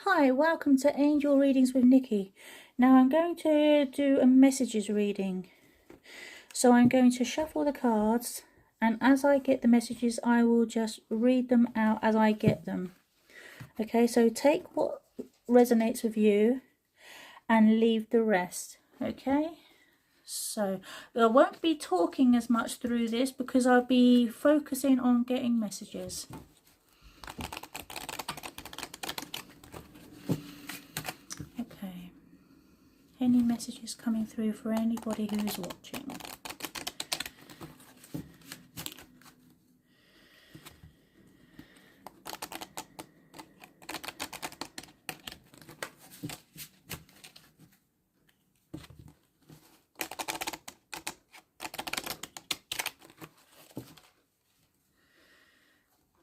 Hi, welcome to Angel Readings with Nikki. Now I'm going to do a messages reading. So I'm going to shuffle the cards, and as I get the messages I will just read them out as I get them. Okay, so take what resonates with you and leave the rest. Okay, so I won't be talking as much through this because I'll be focusing on getting messages. Okay, any messages coming through for anybody who's watching?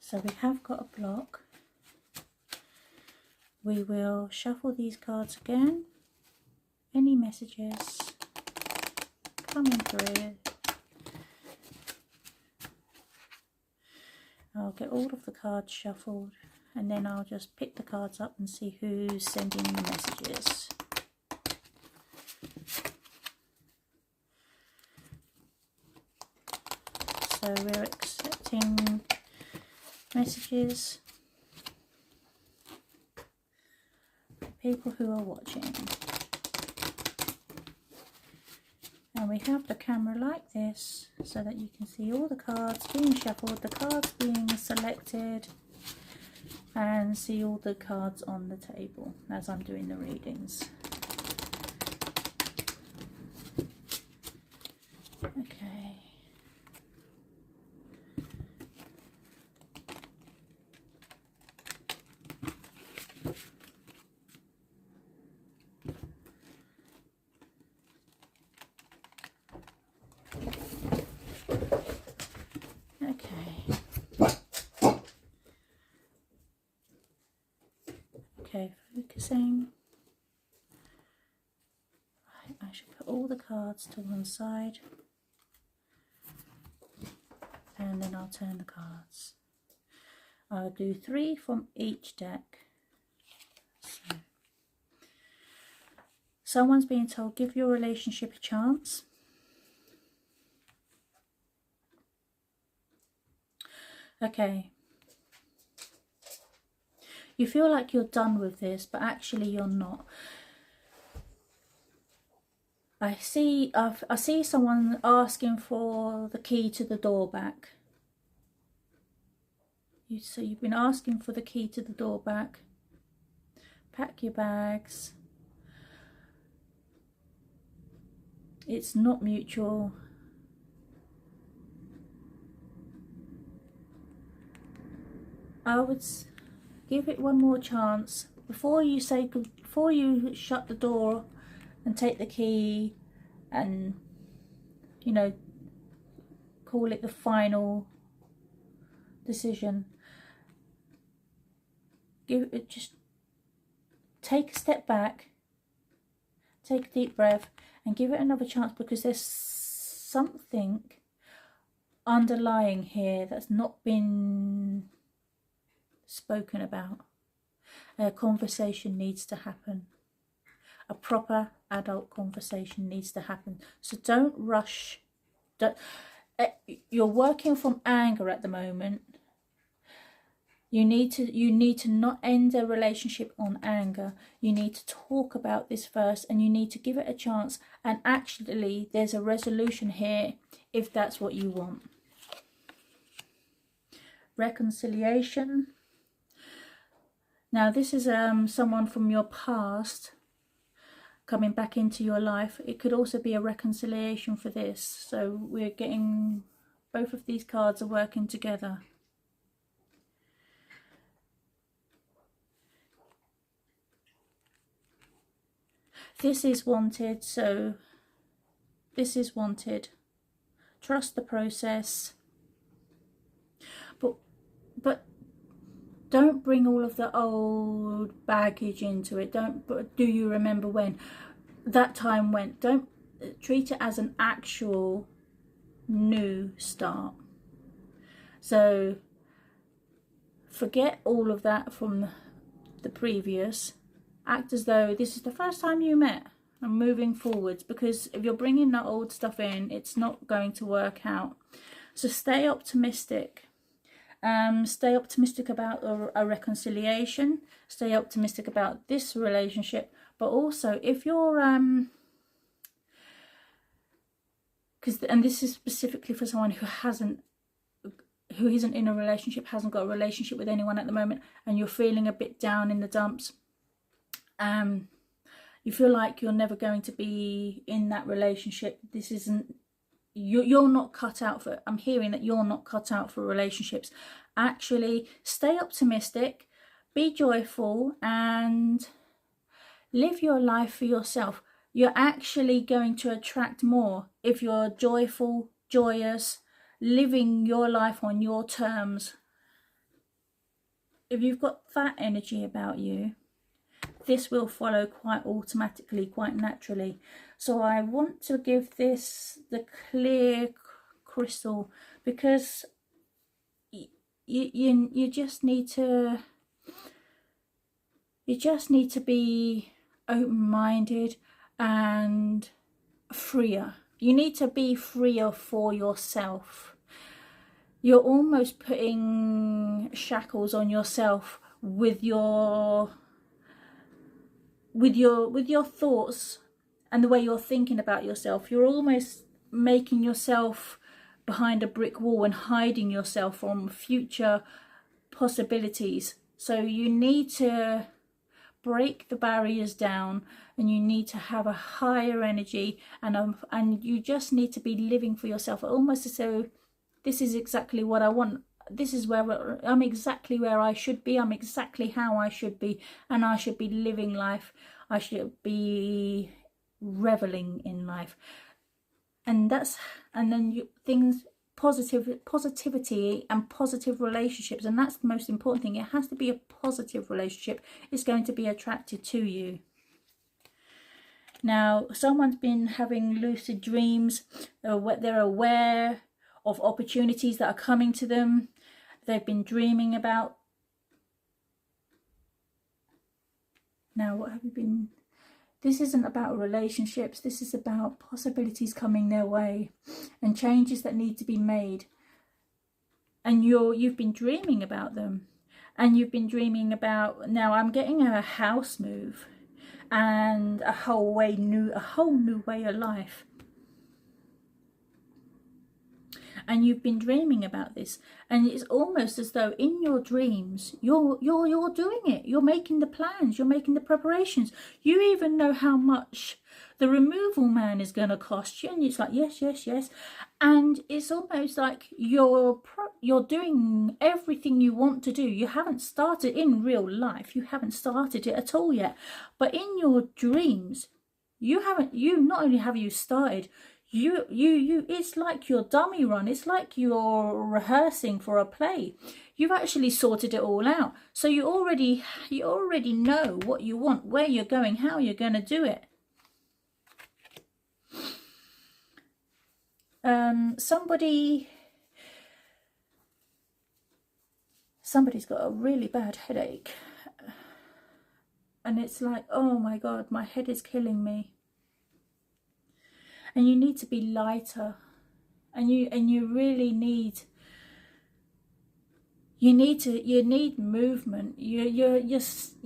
So we have got a block. We will shuffle these cards again. Any messages coming through? I'll get all of the cards shuffled and then I'll just pick the cards up and see who's sending the messages. So we're accepting messages for people who are watching. And we have the camera like this so that you can see all the cards being shuffled, the cards being selected, and see all the cards on the table as I'm doing the readings. Okay. Okay, focusing. Right, I should put all the cards to one side and then I'll turn the cards. I'll do 3 from each deck. So, someone's being told, give your relationship a chance. Okay. You feel like you're done with this, but actually you're not. I see someone asking for the key to the door back. So you've been asking for the key to the door back. Pack your bags. It's not mutual. I would give it one more chance before you shut the door and take the key and, you know, call it the final decision. Just take a step back, take a deep breath and give it another chance, because there's something underlying here that's not been spoken about. A conversation needs to happen. A proper adult conversation needs to happen. So don't rush. You're working from anger at the moment. You need to not end a relationship on anger. You need to talk about this first and you need to give it a chance, and actually there's a resolution here if that's what you want. Reconciliation. Now this is someone from your past coming back into your life. It could also be a reconciliation for this. So we're getting, both of these cards are working together. This is wanted, so this is wanted. Trust the process. But don't bring all of the old baggage into it. Do you remember when that time went? Don't treat it as an actual new start. So forget all of that from the previous. Act as though this is the first time you met and moving forwards, because if you're bringing that old stuff in, it's not going to work out. So stay optimistic. Stay optimistic about a reconciliation. Stay optimistic about this relationship. But also, if you're and this is specifically for someone who isn't in a relationship, hasn't got a relationship with anyone at the moment, and you're feeling a bit down in the dumps. You feel like you're never going to be in that relationship. This isn't, you're not cut out for, I'm hearing that you're not cut out for relationships. Actually, stay optimistic, be joyful, and live your life for yourself. You're actually going to attract more if you're joyful, joyous, living your life on your terms. If you've got that energy about you, this will follow quite automatically, quite naturally. So I want to give this the clear crystal, because you just need to be open-minded and freer. You need to be freer for yourself. You're almost putting shackles on yourself with your thoughts and the way you're thinking about yourself. You're almost making yourself behind a brick wall and hiding yourself from future possibilities. So you need to break the barriers down, and you need to have a higher energy, and you just need to be living for yourself, almost as though this is exactly what I want. This is where I'm exactly where I should be. I'm exactly how I should be, and I should be living life. I should be reveling in life, and then things, positivity and positive relationships, and that's the most important thing. It has to be a positive relationship. It's going to be attracted to you. Now, someone's been having lucid dreams. They're aware of opportunities that are coming to them. They've been dreaming about. Now, what have you been? This isn't about relationships. This is about possibilities coming their way and changes that need to be made. And you've been dreaming about them. And you've been dreaming about, now I'm getting a house move and a whole new way of life. And you've been dreaming about this, and it's almost as though in your dreams you're doing it. You're making the plans, you're making the preparations. You even know how much the removal man is going to cost you, and it's like yes, and it's almost like you're doing everything you want to do. You haven't started in real life, you haven't started it at all yet, but in your dreams not only have you started, it's like your dummy run. It's like you're rehearsing for a play. You've actually sorted it all out. So you already know what you want, where you're going, how you're going to do it. Somebody's got a really bad headache, and it's like, oh my God, my head is killing me. And you need to be lighter, and you really need movement. You're just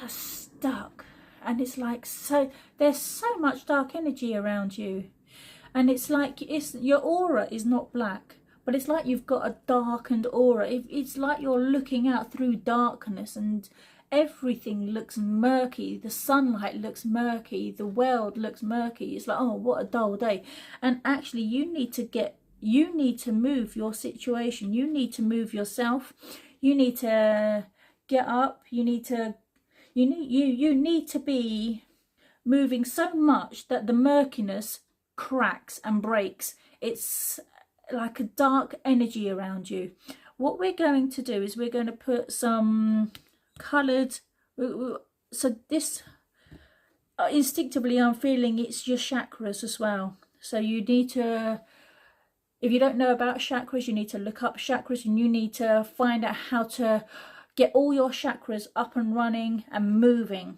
stuck, and it's like, so there's so much dark energy around you, and it's like your aura is not black, but it's like you've got a darkened aura. It's like you're looking out through darkness, and everything looks murky. The sunlight looks murky, the world looks murky. It's like, oh, what a dull day. And actually you need to move your situation. You need to move yourself. You need to get up. You need to be moving so much that the murkiness cracks and breaks. It's like a dark energy around you. What we're going to do is we're going to put some coloured, so this instinctively I'm feeling it's your chakras as well. So you need to, if you don't know about chakras, you need to look up chakras, and you need to find out how to get all your chakras up and running and moving.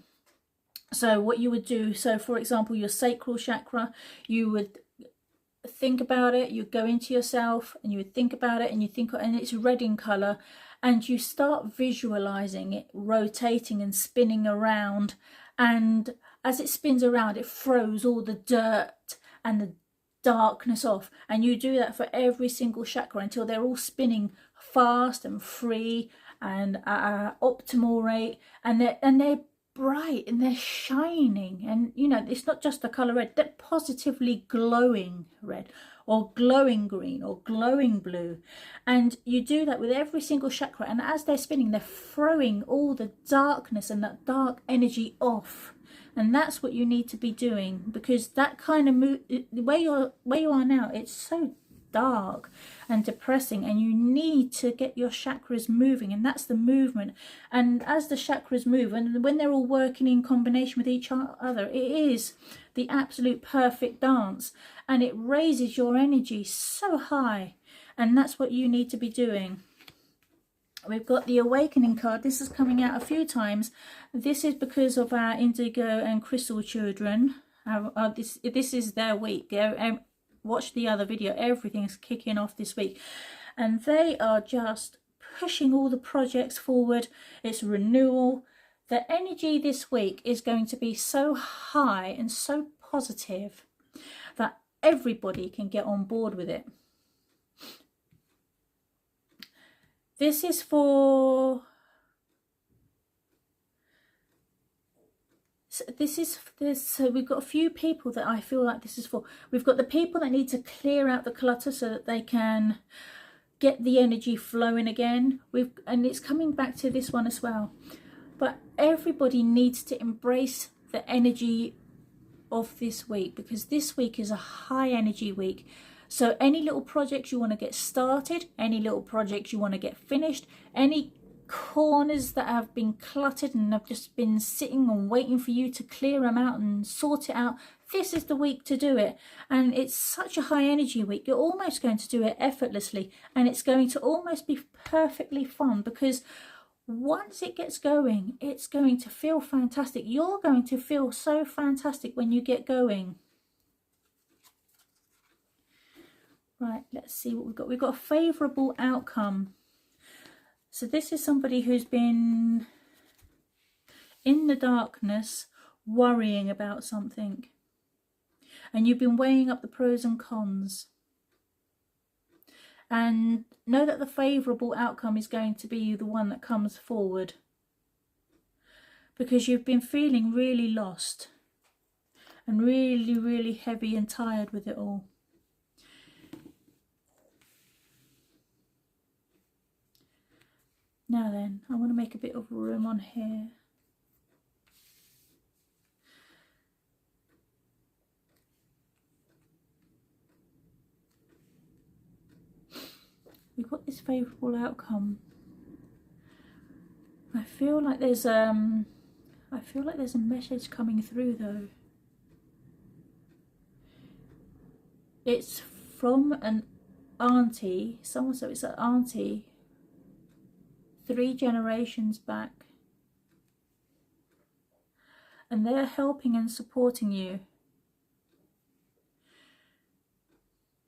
So what you would do, so for example, your sacral chakra, you would think about it, you go into yourself and you would think about it, and you think, and it's red in color, and you start visualizing it rotating and spinning around, and as it spins around, it throws all the dirt and the darkness off, and you do that for every single chakra until they're all spinning fast and free and at optimal rate, and they're bright and they're shining, and you know, it's not just the color red, they're positively glowing red or glowing green or glowing blue. And you do that with every single chakra, and as they're spinning, they're throwing all the darkness and that dark energy off. And that's what you need to be doing, because that kind of move, where you are now, it's so dark and depressing, and you need to get your chakras moving, and that's the movement. And as the chakras move, and when they're all working in combination with each other, it is the absolute perfect dance, and it raises your energy so high, and that's what you need to be doing. We've got the Awakening card. This is coming out a few times. This is because of our indigo and crystal children. This is their week. Watch the other video, everything's kicking off this week, and they are just pushing all the projects forward. It's renewal. The energy this week is going to be so high and so positive that everybody can get on board with it. This is for so we've got a few people that I feel like this is for. We've got the people that need to clear out the clutter so that they can get the energy flowing again. And it's coming back to this one as well. But everybody needs to embrace the energy of this week, because this week is a high energy week. So any little projects you want to get started, any little projects you want to get finished, any corners that have been cluttered and have just been sitting and waiting for you to clear them out and sort it out, this is the week to do it. And it's such a high energy week, you're almost going to do it effortlessly, and it's going to almost be perfectly fun, because once it gets going, it's going to feel fantastic. You're going to feel so fantastic when you get going. Right, let's see what we've got. We've got a favourable outcome. So this is somebody who's been in the darkness worrying about something, and you've been weighing up the pros and cons, and know that the favourable outcome is going to be the one that comes forward, because you've been feeling really lost and really heavy and tired with it all. Now then, I want to make a bit of room on here. We've got this favourable outcome. I feel like there's a message coming through though. It's from an auntie, so it's an auntie 3 generations back, and they're helping and supporting you.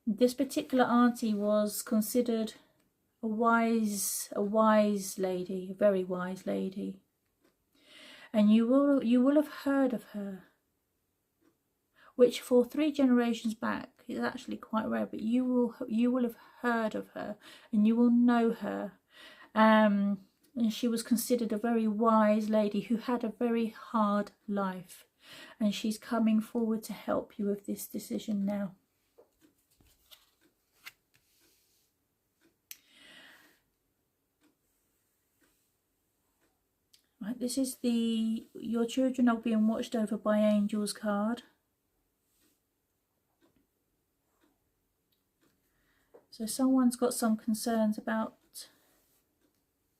This particular auntie was considered a wise lady, a very wise lady, and you will have heard of her, which for 3 generations back is actually quite rare, but you will have heard of her, and you will know her. And she was considered a very wise lady who had a very hard life, and she's coming forward to help you with this decision now. Right, this is the your children are being watched over by angels card. So someone's got some concerns about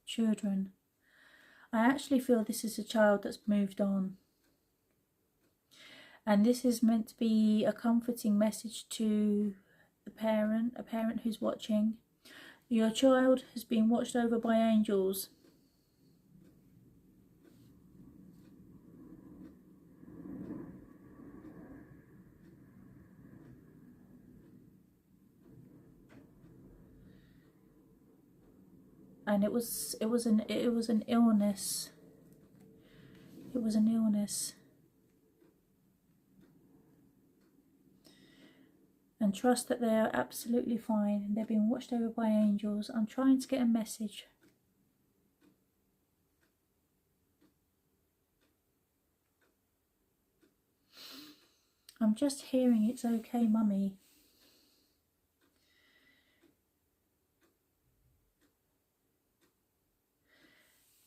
children. I actually feel this is a child that's moved on, and this is meant to be a comforting message to the parent, a parent who's watching. Your child has been watched over by angels, and it was an illness. It was an illness. And trust that they are absolutely fine and they're being watched over by angels. I'm trying to get a message. I'm just hearing it's okay, mummy.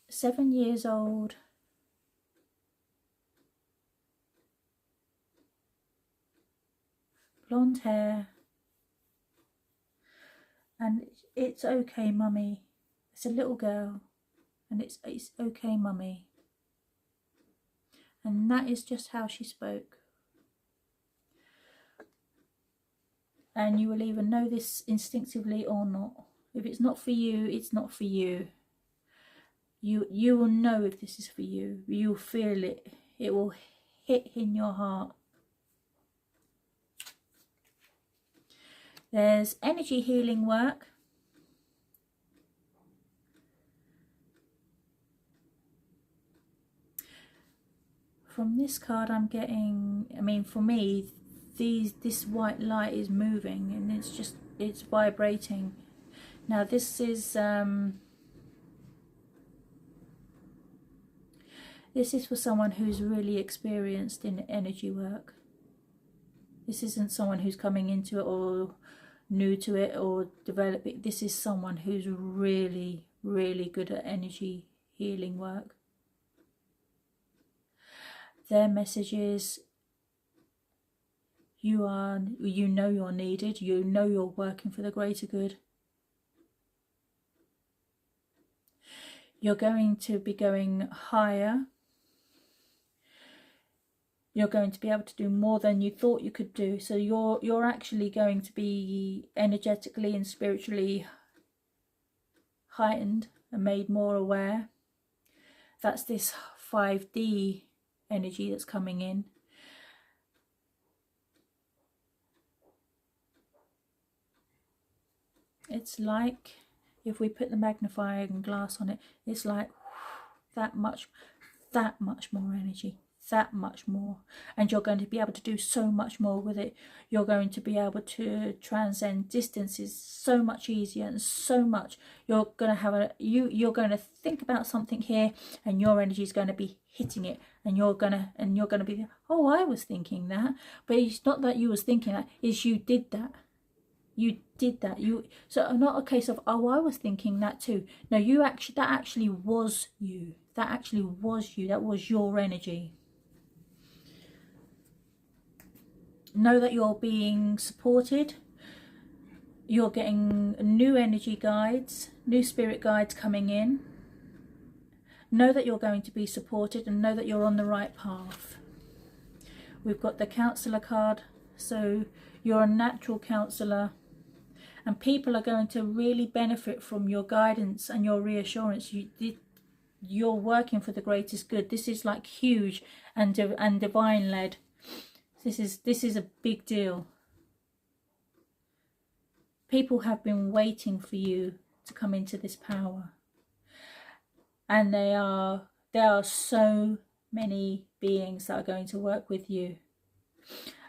"7 years old. Blonde hair. And it's okay, mummy. It's a little girl. And it's okay, mummy." And that is just how she spoke. And you will either know this instinctively or not. If it's not for you, it's not for you. You will know if this is for you. You'll feel it. It will hit in your heart. There's energy healing work. From this card I'm getting, I mean, for me, this white light is moving and it's vibrating. Now this is for someone who's really experienced in energy work. This isn't someone who's coming into it or new to it or developing. This is someone who's really, really good at energy healing work. Their message is, you know you're needed, you know you're working for the greater good. You're going to be going higher. You're going to be able to do more than you thought you could do. So you're actually going to be energetically and spiritually heightened and made more aware. That's this 5D energy that's coming in. It's like, if we put the magnifying glass on it, it's like that much more energy, that much more. And you're going to be able to do so much more with it. You're going to be able to transcend distances so much easier, and so much. You're going to have you're going to think about something here, and your energy is going to be hitting it, and you're going to be, oh, I was thinking that. But it's not that you was thinking that, it's you did that. You did that. So not a case of, oh, I was thinking that too. No, that actually was you. That actually was you. That was your energy. Know that you're being supported. You're getting new energy guides, new spirit guides coming in. Know that you're going to be supported, and know that you're on the right path. We've got the Councillor card. So you're a natural counsellor. And people are going to really benefit from your guidance and your reassurance. You're working for the greatest good. This is like huge and divine led. This is a big deal. People have been waiting for you to come into this power. And there are so many beings that are going to work with you.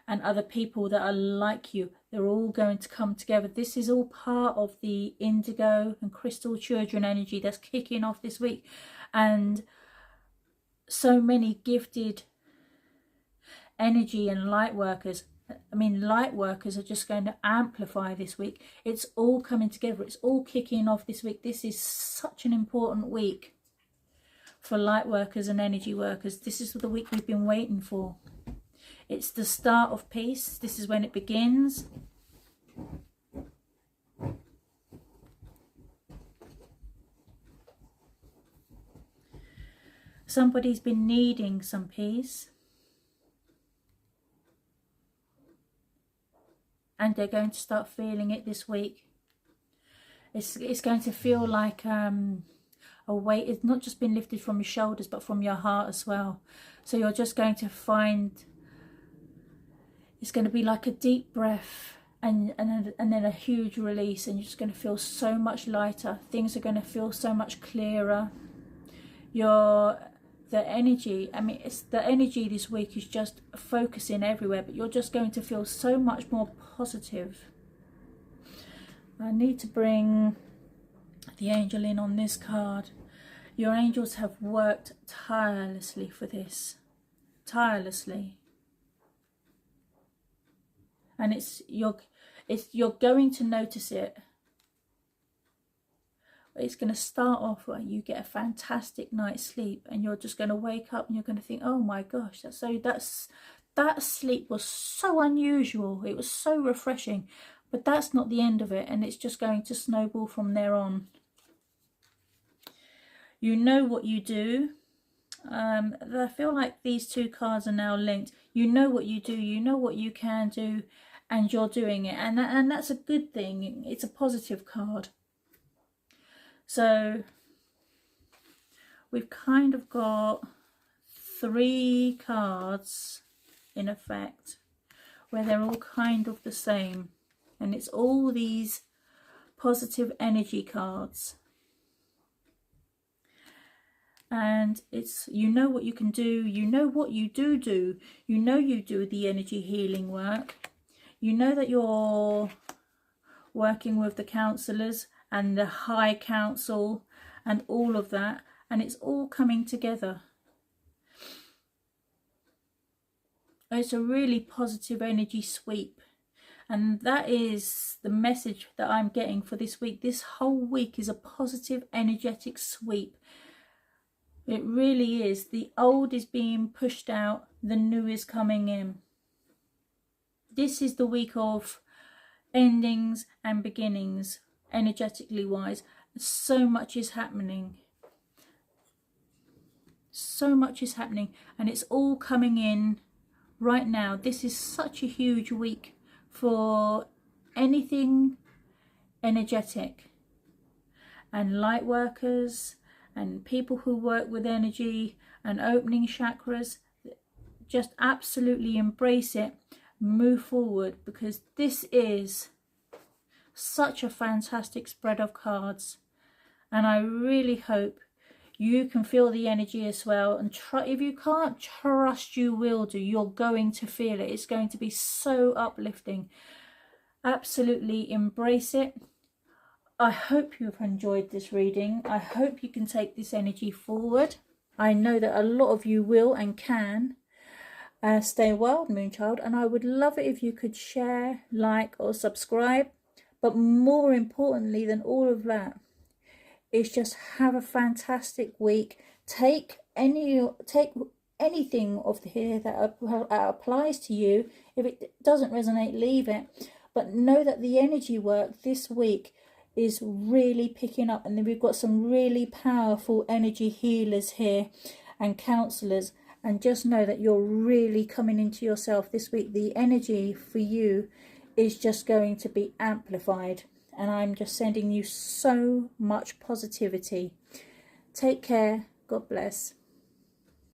And other people that are like you, they're all going to come together. This is all part of the indigo and crystal children energy that's kicking off this week. And so many gifted energy and light workers. I mean, light workers are just going to amplify this week. It's all coming together. It's all kicking off this week. This is such an important week for light workers and energy workers. This is the week we've been waiting for. It's the start of peace. This is when it begins. Somebody's been needing some peace. And they're going to start feeling it this week. It's going to feel like a weight. It's not just been lifted from your shoulders, but from your heart as well. So you're just going to find, it's going to be like a deep breath, and then a huge release, and you're just going to feel so much lighter. Things are going to feel so much clearer. The energy, I mean, it's the energy this week is just focusing everywhere, but you're just going to feel so much more positive. I need to bring the angel in on this card. Your angels have worked tirelessly for this, tirelessly, and you're going to notice it. It's going to start off where you get a fantastic night's sleep, and you're just going to wake up and you're going to think, oh my gosh, that sleep was so unusual, it was so refreshing. But that's not the end of it, and it's just going to snowball from there on. You know what you do. I feel like these two cards are now linked. You know what you do, you know what you can do, and you're doing it, and that's a good thing. It's a positive card. So we've kind of got 3 cards in effect where they're all kind of the same, and it's all these positive energy cards. And it's, you know what you can do, you know what you do, you know you do the energy healing work, you know that you're working with the councillors and the High Council and all of that, and it's all coming together. It's a really positive energy sweep, and that is the message that I'm getting for this week. This whole week is a positive energetic sweep. It really is. The old is being pushed out, the new is coming in. This is the week of endings and beginnings, energetically wise. So much is happening. So much is happening, and it's all coming in right now. This is such a huge week for anything energetic, and light workers and people who work with energy and opening chakras. Just absolutely embrace it, move forward, because this is such a fantastic spread of cards, and I really hope you can feel the energy as well. And try, if you can't trust, you will do. You're going to feel it. It's going to be so uplifting. Absolutely embrace it. I hope you've enjoyed this reading. I hope you can take this energy forward. I know that a lot of you will and can. Stay well, Moonchild, and I would love it if you could share, like or subscribe. But more importantly than all of that is just have a fantastic week. Take anything of here that applies to you. If it doesn't resonate, leave it. But know that the energy work this week is really picking up, and then we've got some really powerful energy healers here and counsellors, and just know that you're really coming into yourself this week. The energy for you is just going to be amplified, and I'm just sending you so much positivity. Take care. God bless.